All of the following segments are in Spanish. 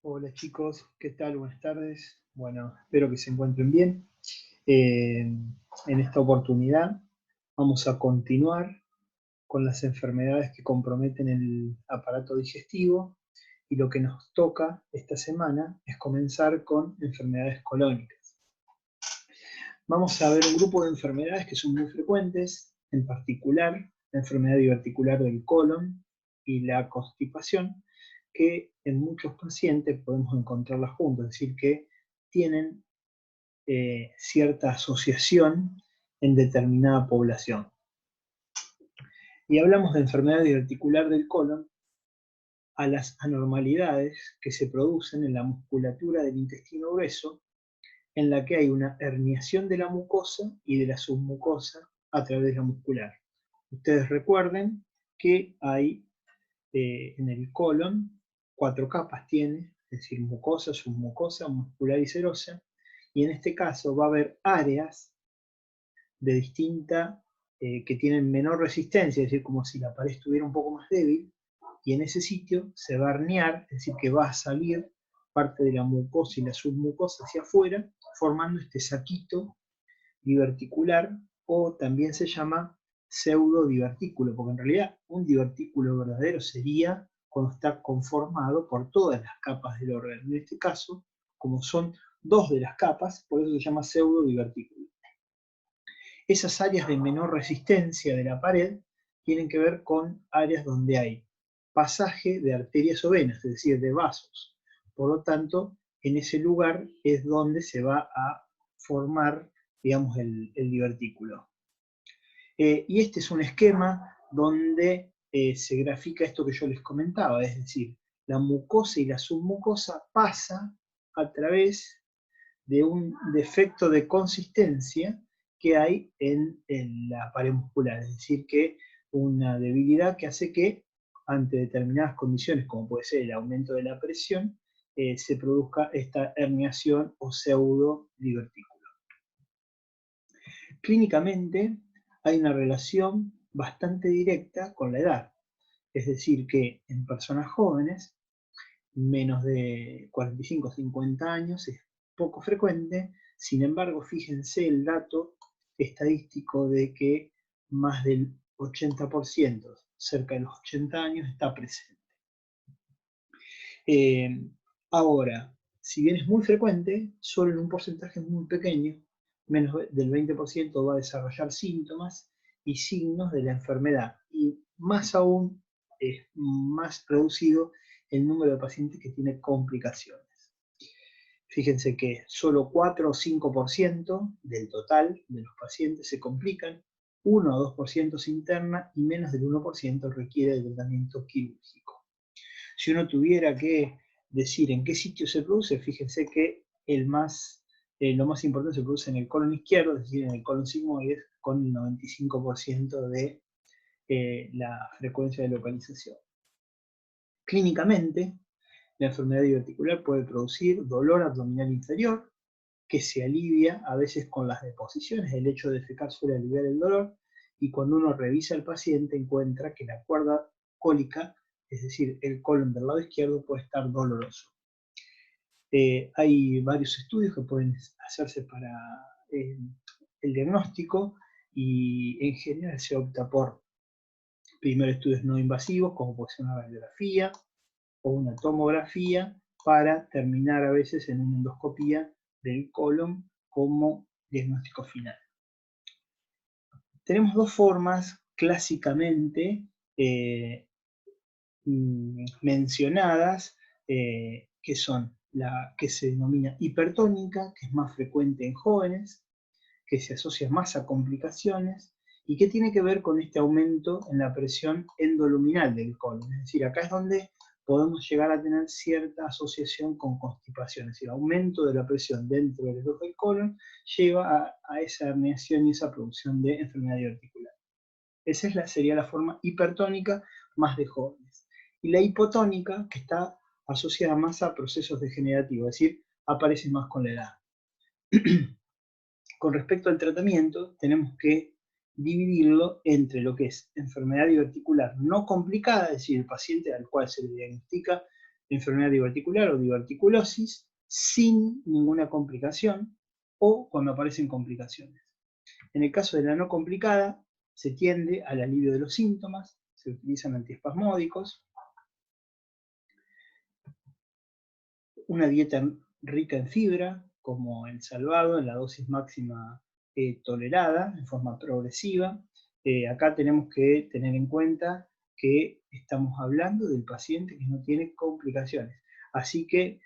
Hola chicos, ¿qué tal? Buenas tardes. Bueno, espero que se encuentren bien. En esta oportunidad vamos a continuar con las enfermedades que comprometen el aparato digestivo y lo que nos toca esta semana es comenzar con enfermedades colónicas. Vamos a ver un grupo de enfermedades que son muy frecuentes, en particular la enfermedad diverticular del colon y la constipación, que en muchos pacientes podemos encontrarlas juntas, es decir, que tienen cierta asociación en determinada población. Y hablamos de enfermedad diverticular del colon a las anormalidades que se producen en la musculatura del intestino grueso, en la que hay una herniación de la mucosa y de la submucosa a través de la muscular. Ustedes recuerden que hay en el colon 4 capas tiene, es decir, mucosa, submucosa, muscular y serosa, y en este caso va a haber áreas de distinta, que tienen menor resistencia, es decir, como si la pared estuviera un poco más débil, y en ese sitio se va a herniar, es decir, que va a salir parte de la mucosa y la submucosa hacia afuera, formando este saquito diverticular, o también se llama pseudodivertículo, porque en realidad un divertículo verdadero sería cuando está conformado por todas las capas del órgano. En este caso, como son dos de las capas, por eso se llama pseudodivertículo. Esas áreas de menor resistencia de la pared tienen que ver con áreas donde hay pasaje de arterias o venas, es decir, de vasos. Por lo tanto, en ese lugar es donde se va a formar, digamos, el divertículo. Y este es un esquema donde se grafica esto que yo les comentaba, es decir, la mucosa y la submucosa pasa a través de un defecto de consistencia que hay en la pared muscular, es decir, que una debilidad que hace que ante determinadas condiciones, como puede ser el aumento de la presión, se produzca esta herniación o pseudo divertículo. Clínicamente hay una relación bastante directa con la edad, es decir, que en personas jóvenes, menos de 45 o 50 años, es poco frecuente. Sin embargo, fíjense el dato estadístico de que más del 80%, cerca de los 80 años, está presente. Eh, Ahora, si bien es muy frecuente, solo en un porcentaje muy pequeño, menos del 20%, va a desarrollar síntomas y signos de la enfermedad. Y más aún, es más reducido el número de pacientes que tiene complicaciones. Fíjense que solo 4 o 5% del total de los pacientes se complican, 1 o 2% se interna y menos del 1% requiere de tratamiento quirúrgico. Si uno tuviera que decir en qué sitio se produce, fíjense que lo más importante se produce en el colon izquierdo, es decir, en el colon sigmoides, con el 95% de la frecuencia de localización. Clínicamente, la enfermedad diverticular puede producir dolor abdominal inferior, que se alivia a veces con las deposiciones. El hecho de defecar suele aliviar el dolor, y cuando uno revisa al paciente encuentra que la cuerda cólica, es decir, el colon del lado izquierdo, puede estar doloroso. Hay varios estudios que pueden hacerse para el diagnóstico, y en general se opta por primero estudios no invasivos, como puede ser una radiografía o una tomografía, para terminar a veces en una endoscopía del colon como diagnóstico final. Tenemos dos formas clásicamente mencionadas, que son la que se denomina hipertónica, que es más frecuente en jóvenes, que se asocia más a complicaciones y que tiene que ver con este aumento en la presión endoluminal del colon. Es decir, acá es donde podemos llegar a tener cierta asociación con constipación, es decir, aumento de la presión dentro del esófago del colon lleva a esa herniación y esa producción de enfermedad diverticular. Esa sería la forma hipertónica más de jóvenes. Y la hipotónica, que está asociada más a procesos degenerativos, es decir, aparece más con la edad. Con respecto al tratamiento, tenemos que dividirlo entre lo que es enfermedad diverticular no complicada, es decir, el paciente al cual se le diagnostica enfermedad diverticular o diverticulosis sin ninguna complicación o cuando aparecen complicaciones. En el caso de la no complicada, se tiende al alivio de los síntomas, se utilizan antiespasmódicos, una dieta rica en fibra, como el salvado, en la dosis máxima tolerada, en forma progresiva. Acá tenemos que tener en cuenta que estamos hablando del paciente que no tiene complicaciones. Así que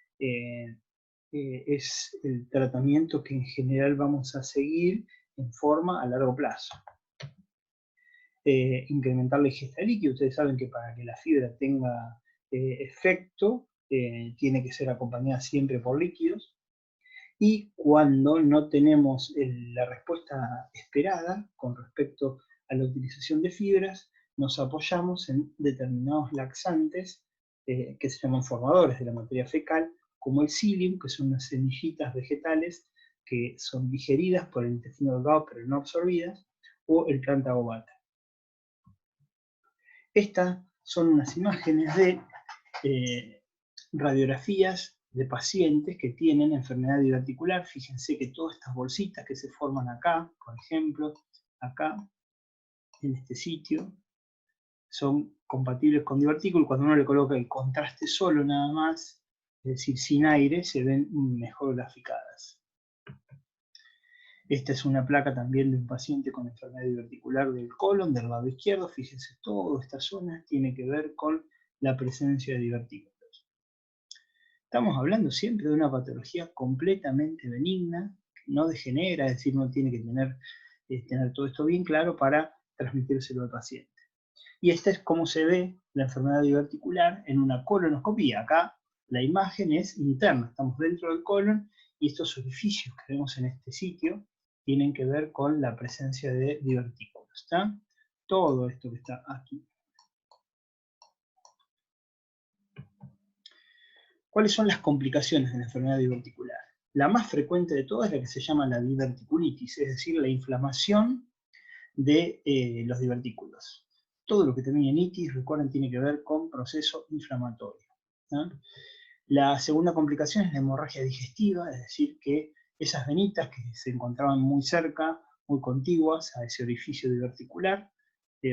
es el tratamiento que en general vamos a seguir en forma a largo plazo. Incrementar la ingesta de líquido. Ustedes saben que para que la fibra tenga efecto, tiene que ser acompañada siempre por líquidos. Y cuando no tenemos la respuesta esperada con respecto a la utilización de fibras, nos apoyamos en determinados laxantes que se llaman formadores de la materia fecal, como el psyllium, que son unas semillitas vegetales que son digeridas por el intestino delgado pero no absorbidas, o el plantago-bata. Estas son unas imágenes de radiografías de pacientes que tienen enfermedad diverticular. Fíjense que todas estas bolsitas que se forman acá, por ejemplo, acá, en este sitio, son compatibles con divertículo. Cuando uno le coloca el contraste solo nada más, es decir, sin aire, se ven mejor graficadas. Esta es una placa también de un paciente con enfermedad diverticular del colon, del lado izquierdo. Fíjense, toda esta zona tiene que ver con la presencia de divertículos. Estamos hablando siempre de una patología completamente benigna, no degenera, es decir, no tiene que tener todo esto bien claro para transmitírselo al paciente. Y esta es cómo se ve la enfermedad diverticular en una colonoscopía. Acá la imagen es interna, estamos dentro del colon y estos orificios que vemos en este sitio tienen que ver con la presencia de divertículos. ¿Está? Todo esto que está aquí. ¿Cuáles son las complicaciones de la enfermedad diverticular? La más frecuente de todas es la que se llama la diverticulitis, es decir, la inflamación de los divertículos. Todo lo que termina en itis, recuerden, tiene que ver con proceso inflamatorio. ¿No? La segunda complicación es la hemorragia digestiva, es decir, que esas venitas que se encontraban muy cerca, muy contiguas a ese orificio diverticular,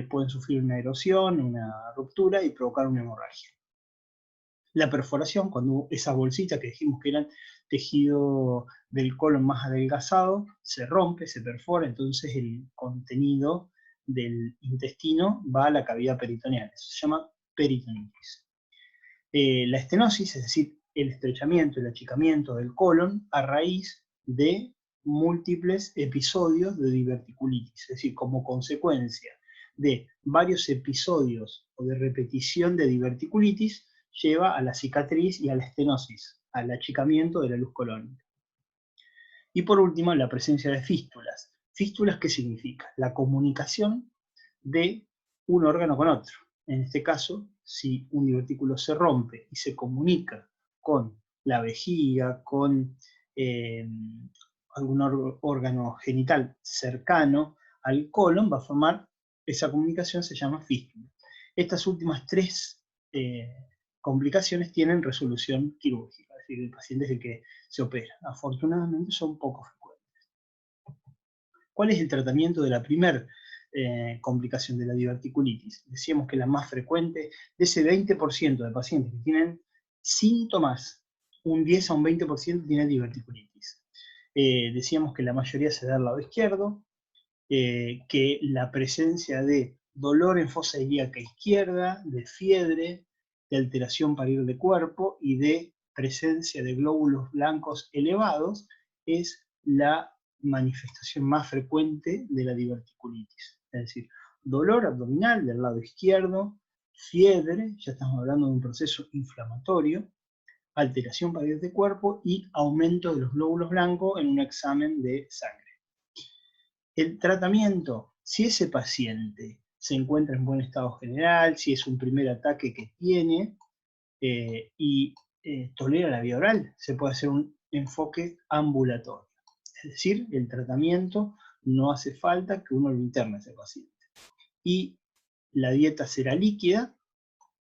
pueden sufrir una erosión, una ruptura y provocar una hemorragia. La perforación, cuando esa bolsita que dijimos que era el tejido del colon más adelgazado, se rompe, se perfora, entonces el contenido del intestino va a la cavidad peritoneal. Eso se llama peritonitis. La estenosis, es decir, el estrechamiento, el achicamiento del colon a raíz de múltiples episodios de diverticulitis, es decir, como consecuencia de varios episodios o de repetición de diverticulitis, lleva a la cicatriz y a la estenosis, al achicamiento de la luz colónica. Y por último, la presencia de fístulas. ¿Fístulas qué significa? La comunicación de un órgano con otro. En este caso, si un divertículo se rompe y se comunica con la vejiga, con algún órgano genital cercano al colon, va a formar, esa comunicación se llama fístula. Estas últimas tres complicaciones tienen resolución quirúrgica, es decir, el paciente es el que se opera. Afortunadamente son poco frecuentes. ¿Cuál es el tratamiento de la primera complicación de la diverticulitis? Decíamos que la más frecuente, de ese 20% de pacientes que tienen síntomas, un 10 a un 20% tiene diverticulitis. Decíamos que la mayoría se da al lado izquierdo, que la presencia de dolor en fosa ilíaca izquierda, de fiebre, de alteración para ir de cuerpo y de presencia de glóbulos blancos elevados es la manifestación más frecuente de la diverticulitis. Es decir, dolor abdominal del lado izquierdo, fiebre, ya estamos hablando de un proceso inflamatorio, alteración para ir de cuerpo y aumento de los glóbulos blancos en un examen de sangre. El tratamiento, si ese paciente se encuentra en buen estado general, si es un primer ataque que tiene y tolera la vía oral, se puede hacer un enfoque ambulatorio. Es decir, el tratamiento no hace falta que uno lo interne a ese paciente. Y la dieta será líquida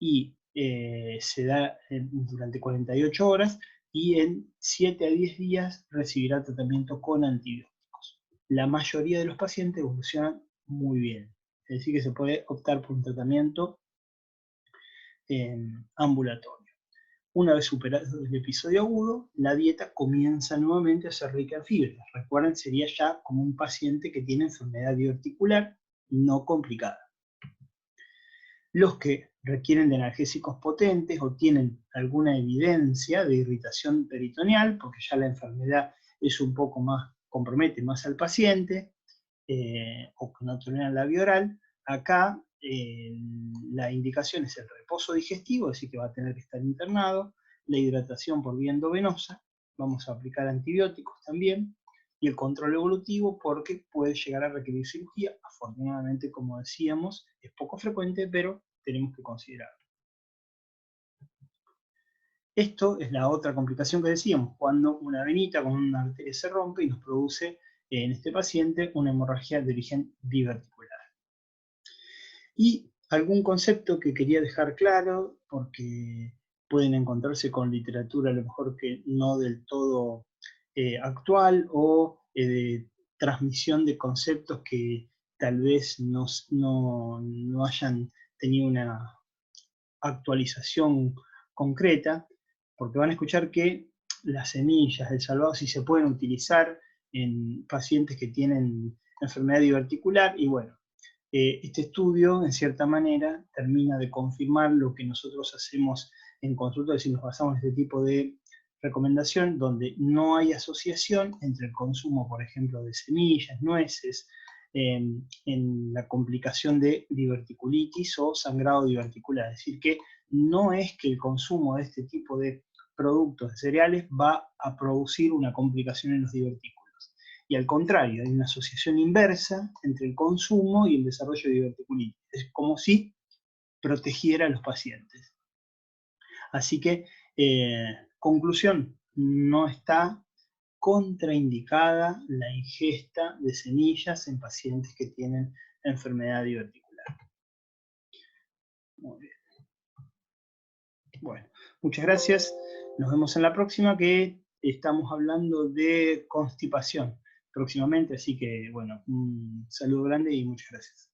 y se da durante 48 horas y en 7 a 10 días recibirá tratamiento con antibióticos. La mayoría de los pacientes evolucionan muy bien, es decir, que se puede optar por un tratamiento ambulatorio. Una vez superado el episodio agudo, la dieta comienza nuevamente a ser rica en fibras. Recuerden, sería ya como un paciente que tiene enfermedad diverticular no complicada. Los que requieren de analgésicos potentes o tienen alguna evidencia de irritación peritoneal, porque ya la enfermedad es un poco más, compromete más al paciente, o que no toleran la vía oral, acá la indicación es el reposo digestivo, es decir, que va a tener que estar internado, la hidratación por vía endovenosa, vamos a aplicar antibióticos también, y el control evolutivo porque puede llegar a requerir cirugía. Afortunadamente, como decíamos, es poco frecuente, pero tenemos que considerarlo. Esto es la otra complicación que decíamos, cuando una venita con una arteria se rompe y nos produce en este paciente una hemorragia de origen diverticular. Y algún concepto que quería dejar claro, porque pueden encontrarse con literatura a lo mejor que no del todo actual o de transmisión de conceptos que tal vez no hayan tenido una actualización concreta, porque van a escuchar que las semillas del salvado sí se pueden utilizar en pacientes que tienen enfermedad diverticular, y bueno, este estudio, en cierta manera, termina de confirmar lo que nosotros hacemos en consulta, es decir, nos basamos en este tipo de recomendación donde no hay asociación entre el consumo, por ejemplo, de semillas, nueces, en la complicación de diverticulitis o sangrado diverticular. Es decir, que no es que el consumo de este tipo de productos de cereales va a producir una complicación en los divertículos. Y al contrario, hay una asociación inversa entre el consumo y el desarrollo de diverticulitis. Es como si protegiera a los pacientes. Así que, conclusión, no está contraindicada la ingesta de semillas en pacientes que tienen enfermedad diverticular. Muy bien. Bueno, muchas gracias. Nos vemos en la próxima, que estamos hablando de constipación próximamente. Así que, bueno, un saludo grande y muchas gracias.